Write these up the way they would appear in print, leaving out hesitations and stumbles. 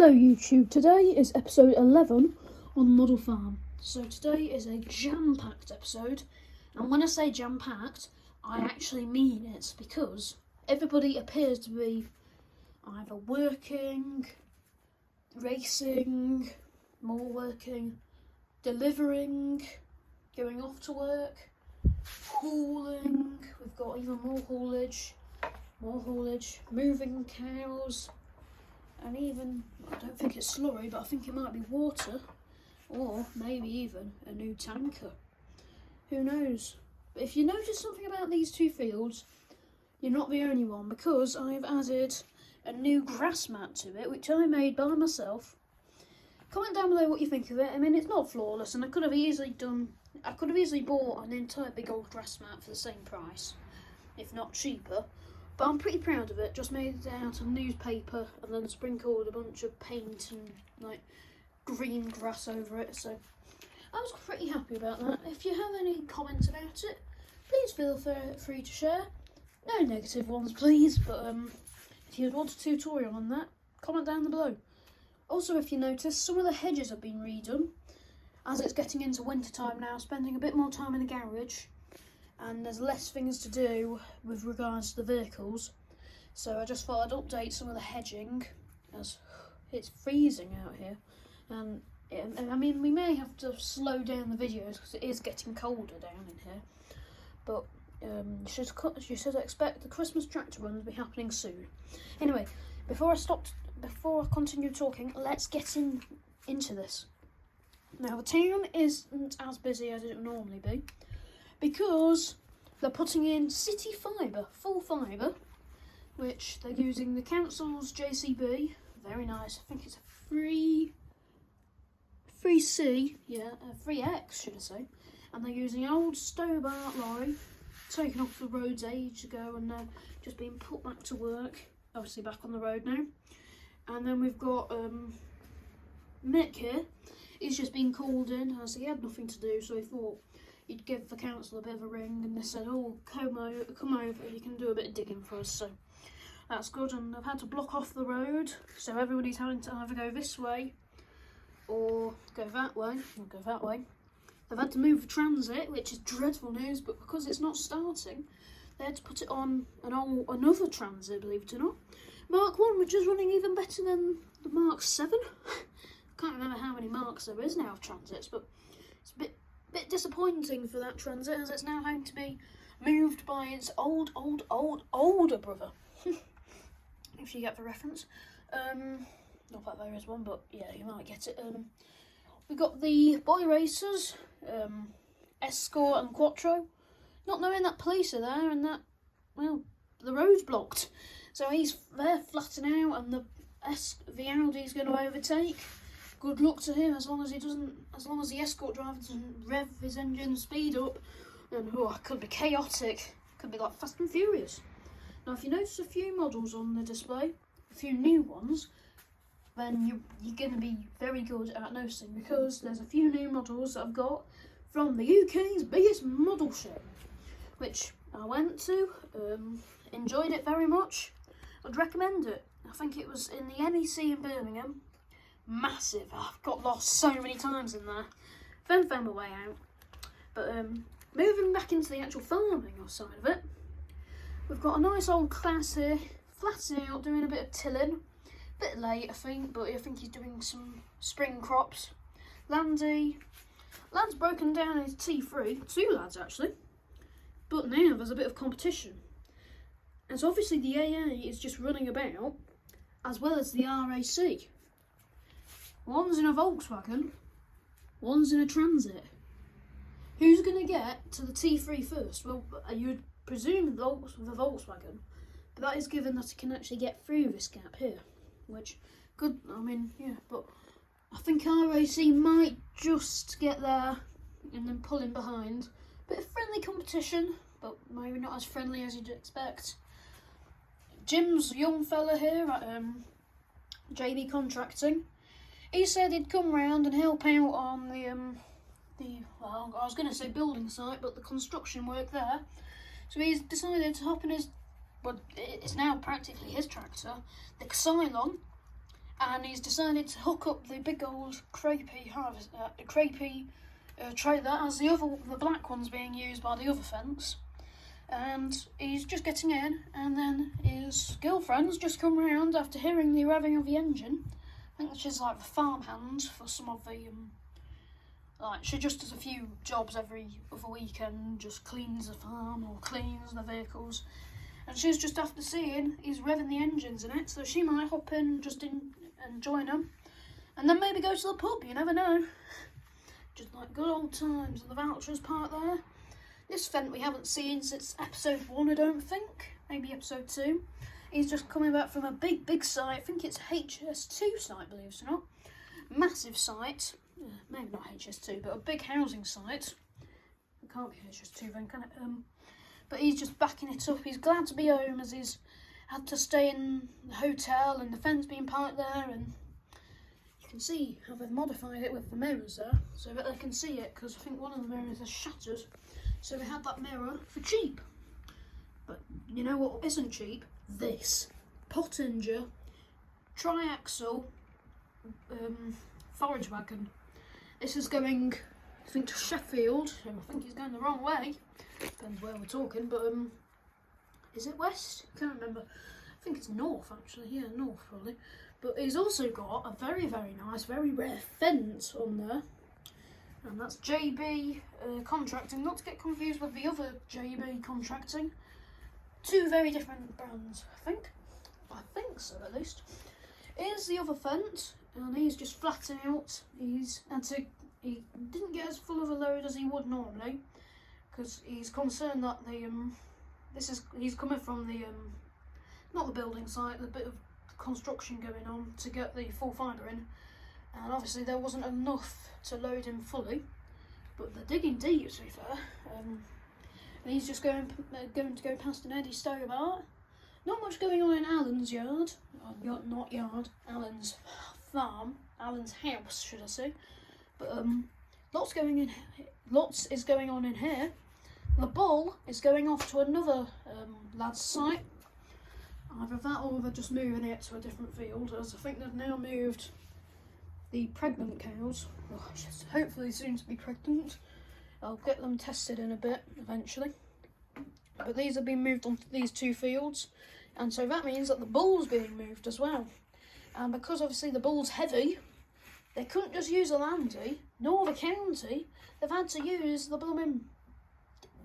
Hello YouTube, today is episode 11 on Model Farm. So today is a jam-packed episode, and when I say jam-packed, I actually mean it because everybody appears to be either working, racing, more working, delivering, going off to work, hauling, we've got even more haulage, moving cows, and even, I don't think it's slurry, but I think it might be water, or maybe even a new tanker. Who knows? But if you notice something about these two fields, you're not the only one, because I've added a new grass mat to it, which I made by myself. Comment down below what you think of it. I mean, it's not flawless, and I could have easily bought an entire big old grass mat for the same price, if not cheaper. But I'm pretty proud of it. Just made it out of newspaper and then sprinkled a bunch of paint and like green grass over it. So I was pretty happy about that. If you have any comments about it, please feel free to share. No negative ones, please. But if you'd want a tutorial on that, comment down below. Also, if you notice, some of the hedges have been redone. As it's getting into winter time now, spending a bit more time in the garage, and there's less things to do with regards to the vehicles, so I just thought I'd update some of the hedging, as it's freezing out here, and I mean, we may have to slow down the videos because it is getting colder down in here, but you should expect the Christmas tractor run to be happening soon. Anyway, before I continue talking, let's get into this. Now, the town isn't as busy as it would normally be, because they're putting in city fibre, full fibre, which they're using the council's JCB, very nice, I think it's a 3C, yeah, a 3X should I say, and they're using old Stobart lorry, taken off the roads ages ago and now just being put back to work, obviously back on the road now. And then we've got Mick here, he's just been called in as he had nothing to do, so he thought he'd give the council a bit of a ring, and they said, oh, come over, you can do a bit of digging for us, so that's good. And I've had to block off the road, so everybody's having to either go this way or go that way, They've had to move the transit, which is dreadful news, but because it's not starting, they had to put it on another transit, believe it or not. Mark 1, which is running even better than the Mark 7. I can't remember how many marks there is now of transits, but it's a bit disappointing for that transit, as it's now having to be moved by its older brother. If you get the reference. Not that there is one, but yeah, you might get it. We've got the boy racers, Escort and Quattro. Not knowing that police are there and that, well, the road's blocked. So they're flatting out, and the Audi's going to overtake. Good luck to him, as long as the Escort driver doesn't rev his engine speed up, and it could be chaotic. Could be like Fast and Furious. Now, if you notice a few models on the display, a few new ones, then you're going to be very good at noticing, because there's a few new models that I've got from the UK's biggest model show, which I went to, enjoyed it very much. I'd recommend it. I think it was in the NEC in Birmingham. Massive. I've got lost so many times in there. Then found my way out. But moving back into the actual farming side of it, we've got a nice old class here, flatting out, doing a bit of tilling. Bit late, I think, but I think he's doing some spring crops. Lad's broken down his T3, 2 lads actually. But now there's a bit of competition. And so obviously the AA is just running about, as well as the RAC. One's in a Volkswagen, one's in a Transit. Who's going to get to the T3 first? Well, you'd presume the Volkswagen, but that is given that it can actually get through this gap here, which, good, I mean, yeah, but I think RAC might just get there and then pull in behind. Bit of friendly competition, but maybe not as friendly as you'd expect. Jim's young fella here at JB Contracting, he said he'd come round and help out on well, I was going to say building site, but the construction work there. So he's decided to hop in his, well, it's now practically his tractor, the Xylon, and he's decided to hook up the big old crapie trailer as the black one's being used by the other fence. And he's just getting in, and then his girlfriend's just come round after hearing the revving of the engine. I think she's like the farmhand for some of the like, she just does a few jobs every other weekend, just cleans the farm or cleans the vehicles. And she's just after seeing he's revving the engines in it, so she might hop in and join him. And then maybe go to the pub, you never know. Just like good old times. And the vouchers part there. This Fent we haven't seen since episode 1, I don't think. Maybe episode 2. He's just coming back from a big site. I think it's HS2 site, believe it or not. Massive site. Maybe not HS2, but a big housing site. It can't be HS2 then, can it? But he's just backing it up. He's glad to be home as he's had to stay in the hotel and the fence being parked there. And you can see how they've modified it with the mirrors there so that they can see it, because I think one of the mirrors is shattered. So we had that mirror for cheap. But you know what isn't cheap? This. Pottinger triaxle forage wagon. This is going, I think, to Sheffield. I think he's going the wrong way. Depends where we're talking, but is it west? I can't remember. I think it's north actually. Yeah, north probably. But he's also got a very nice, very rare fence on there. And that's JB Contracting, not to get confused with the other JB Contracting. Two very different brands, I think. I think so, at least. Here's the other Fent, and he's just flatting out. He didn't get as full of a load as he would normally, because he's concerned that he's coming from the not the building site, the bit of construction going on to get the full fibre in. And obviously there wasn't enough to load him fully, but they're digging deep, to be fair. And he's just going to go past an Eddie Stobart. Not much going on in Alan's yard, not yard, Alan's farm, Alan's house, should I say? But lots is going on in here. The bull is going off to another lad's site. Either that or they're just moving it to a different field, as I think they've now moved the pregnant cows. Oh, she's hopefully soon to be pregnant. I'll get them tested in a bit eventually. But these have been moved onto these two fields, and so that means that the bull's being moved as well. And because obviously the bull's heavy, they couldn't just use a landy, nor the county. They've had to use the blooming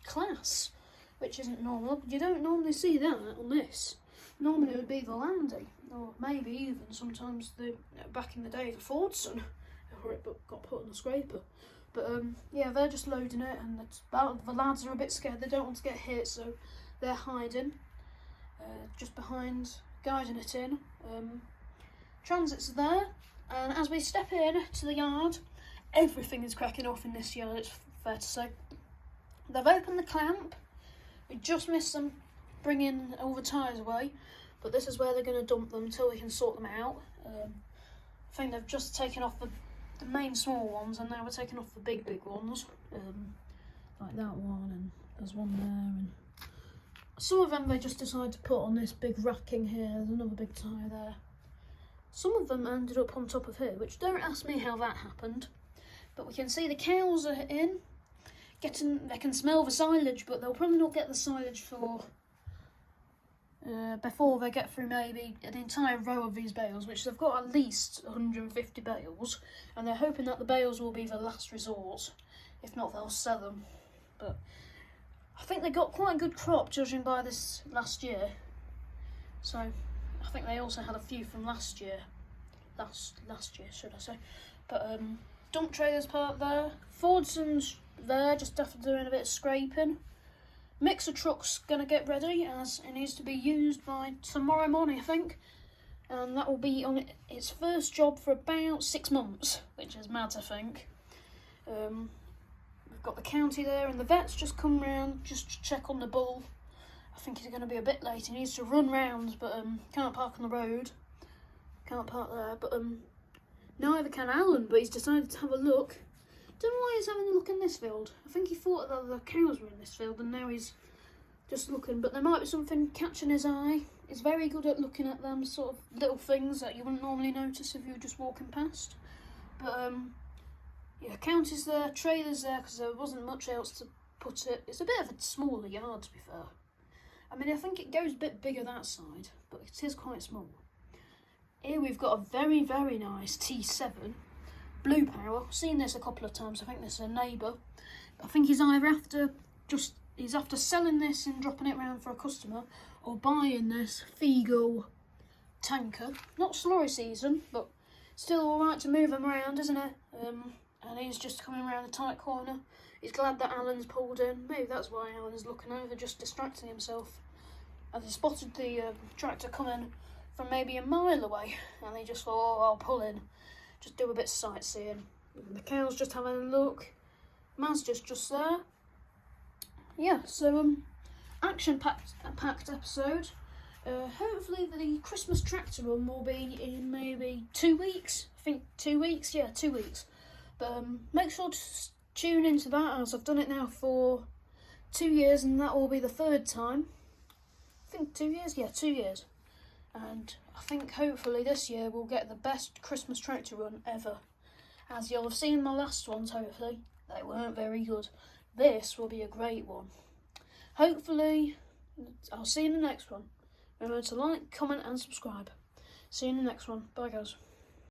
class, which isn't normal. You don't normally see that on this. Normally it would be the landy, or maybe even sometimes back in the day the Fordson, or it got put on the scraper. But yeah, they're just loading it, and the lads are a bit scared. They don't want to get hit, so they're hiding just behind, guiding it in. Transit's there, and as we step in to the yard, everything is cracking off in this yard, it's fair to say. They've opened the clamp. We just missed them bringing all the tyres away, but this is where they're going to dump them until we can sort them out. I think they've just taken off the main small ones, and now we're taking off the big ones, like that one, and there's one there, and some of them they just decided to put on this big racking here. There's another big tyre there. Some of them ended up on top of here, which don't ask me how that happened, but we can see the cows are in. They can smell the silage, but they'll probably not get the silage for before they get through maybe an entire row of these bales, which they've got at least 150 bales, and they're hoping that the bales will be the last resort. If not, they'll sell them. But I think they got quite a good crop, judging by this last year. So I think they also had a few from last year. Last year, should I say. But dump trailers parked there. Fordson's there, just after doing a bit of scraping. Mixer truck's going to get ready, as it needs to be used by tomorrow morning, I think. And that will be on its first job for about 6 months, which is mad to think. We've got the county there, and the vet's just come round just to check on the bull. I think he's going to be a bit late. He needs to run round, but can't park on the road. Can't park there, but neither can Alan, but he's decided to have a look. Don't know why he's having a look in this field. I think he thought that the cows were in this field, and now he's just looking. But there might be something catching his eye It's very good at looking at them sort of little things that you wouldn't normally notice if you were just walking past. But yeah, county's there, trailer's there because there wasn't much else to put it. It's a bit of a smaller yard, to be fair. I mean, I think it goes a bit bigger that side, but it is quite small. Here we've got a very, very nice T7 blue power. I've seen this a couple of times. I think this is a neighbour. I think he's either after selling this and dropping it around for a customer, or buying this Figo tanker. Not slurry season, but still alright to move him around, isn't it? And he's just coming around a tight corner. He's glad that Alan's pulled in. Maybe that's why Alan's looking over, just distracting himself. As he spotted the tractor coming from maybe a mile away, and he just thought, oh, I'll pull in, just do a bit of sightseeing. And the cow's just having a look. Mazda's just there. Yeah, so action-packed episode. Hopefully the Christmas tractor run will be in maybe 2 weeks. I think 2 weeks, yeah, 2 weeks. But make sure to tune into that, as I've done it now for 2 years, and that will be the third time. I think 2 years, yeah, 2 years. And I think hopefully this year we'll get the best Christmas tractor run ever. As you'll have seen my last ones, hopefully, they weren't very good. This will be a great one. Hopefully, I'll see you in the next one. Remember to like, comment and subscribe. See you in the next one. Bye guys.